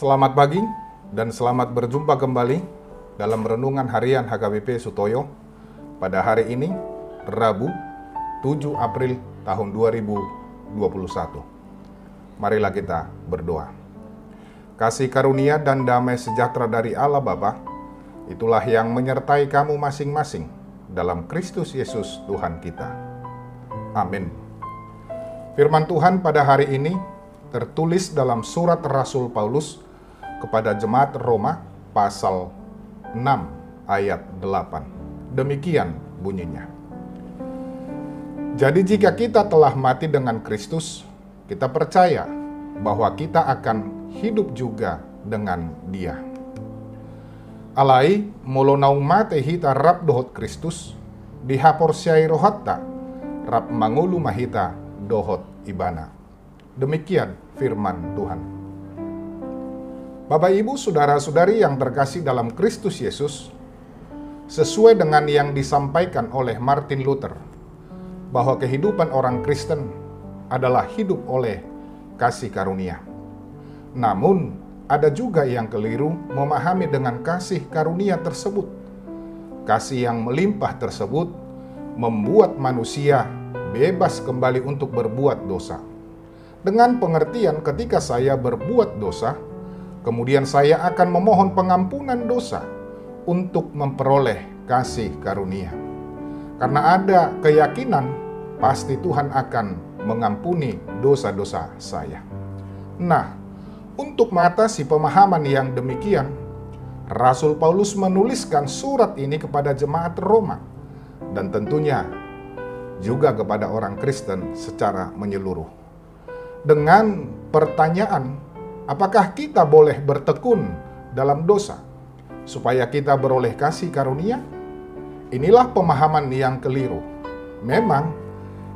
Selamat pagi dan selamat berjumpa kembali dalam Renungan Harian HKBP Sutoyo pada hari ini, Rabu 7 April tahun 2021. Marilah kita berdoa. Kasih karunia dan damai sejahtera dari Allah Bapa, itulah yang menyertai kamu masing-masing dalam Kristus Yesus Tuhan kita. Amin. Firman Tuhan pada hari ini tertulis dalam surat Rasul Paulus kepada jemaat Roma pasal 6 ayat 8. Demikian bunyinya. Jadi jika kita telah mati dengan Kristus, kita percaya bahwa kita akan hidup juga dengan Dia. Alai molonau mate hita rap dohot Kristus, dihapor syai rohatta, rap mangulu mahita dohot ibana. Demikian firman Tuhan. Bapak, Ibu, saudara-saudari yang terkasih dalam Kristus Yesus, sesuai dengan yang disampaikan oleh Martin Luther, bahwa kehidupan orang Kristen adalah hidup oleh kasih karunia. Namun, ada juga yang keliru memahami dengan kasih karunia tersebut. Kasih yang melimpah tersebut membuat manusia bebas kembali untuk berbuat dosa. Dengan pengertian ketika saya berbuat dosa, kemudian saya akan memohon pengampunan dosa untuk memperoleh kasih karunia. Karena ada keyakinan pasti Tuhan akan mengampuni dosa-dosa saya. Nah, untuk mengatasi pemahaman yang demikian, Rasul Paulus menuliskan surat ini kepada jemaat Roma dan tentunya juga kepada orang Kristen secara menyeluruh. Dengan pertanyaan, apakah kita boleh bertekun dalam dosa supaya kita beroleh kasih karunia? Inilah pemahaman yang keliru. Memang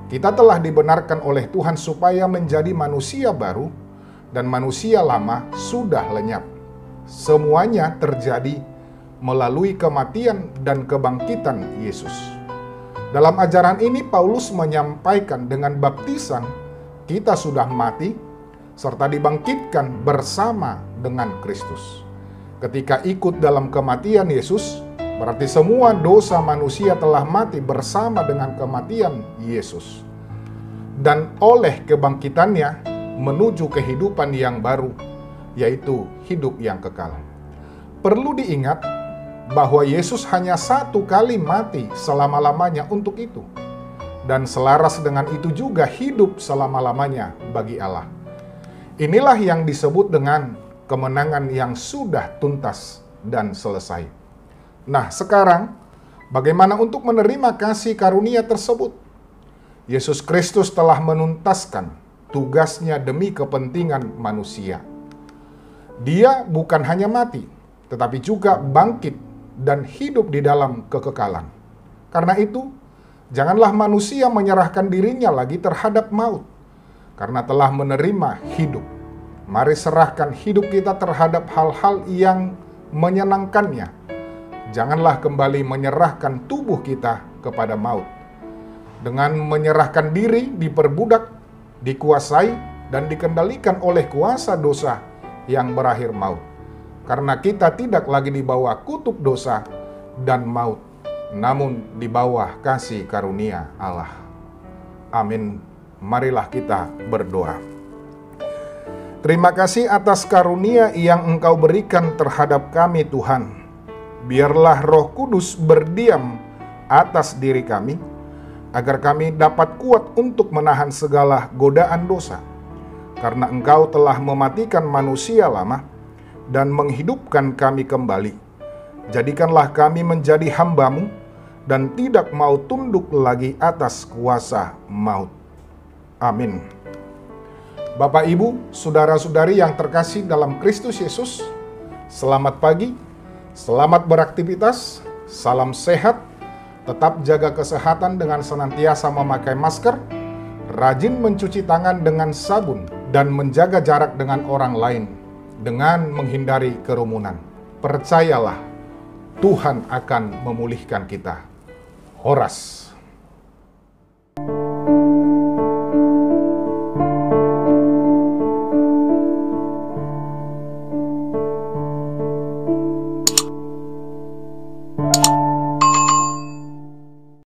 kita telah dibenarkan oleh Tuhan supaya menjadi manusia baru dan manusia lama sudah lenyap. Semuanya terjadi melalui kematian dan kebangkitan Yesus. Dalam ajaran ini Paulus menyampaikan dengan baptisan kita sudah mati serta dibangkitkan bersama dengan Kristus. Ketika ikut dalam kematian Yesus, berarti semua dosa manusia telah mati bersama dengan kematian Yesus. Dan oleh kebangkitannya menuju kehidupan yang baru, yaitu hidup yang kekal. Perlu diingat bahwa Yesus hanya satu kali mati selama-lamanya untuk itu. Dan selaras dengan itu juga hidup selama-lamanya bagi Allah. Inilah yang disebut dengan kemenangan yang sudah tuntas dan selesai. Nah, sekarang bagaimana untuk menerima kasih karunia tersebut? Yesus Kristus telah menuntaskan tugasnya demi kepentingan manusia. Dia bukan hanya mati, tetapi juga bangkit dan hidup di dalam kekekalan. Karena itu, janganlah manusia menyerahkan dirinya lagi terhadap maut, karena telah menerima hidup. Mari serahkan hidup kita terhadap hal-hal yang menyenangkannya. Janganlah kembali menyerahkan tubuh kita kepada maut. Dengan menyerahkan diri diperbudak, dikuasai, dan dikendalikan oleh kuasa dosa yang berakhir maut. Karena kita tidak lagi di bawah kutub dosa dan maut, namun di bawah kasih karunia Allah. Amin. Marilah kita berdoa. Terima kasih atas karunia yang Engkau berikan terhadap kami, Tuhan. Biarlah Roh Kudus berdiam atas diri kami, agar kami dapat kuat untuk menahan segala godaan dosa. Karena Engkau telah mematikan manusia lama dan menghidupkan kami kembali. Jadikanlah kami menjadi hamba-Mu dan tidak mau tunduk lagi atas kuasa maut. Amin. Bapak, Ibu, saudara-saudari yang terkasih dalam Kristus Yesus, selamat pagi, selamat beraktivitas, salam sehat, tetap jaga kesehatan dengan senantiasa memakai masker, rajin mencuci tangan dengan sabun, dan menjaga jarak dengan orang lain, dengan menghindari kerumunan. Percayalah, Tuhan akan memulihkan kita. Horas.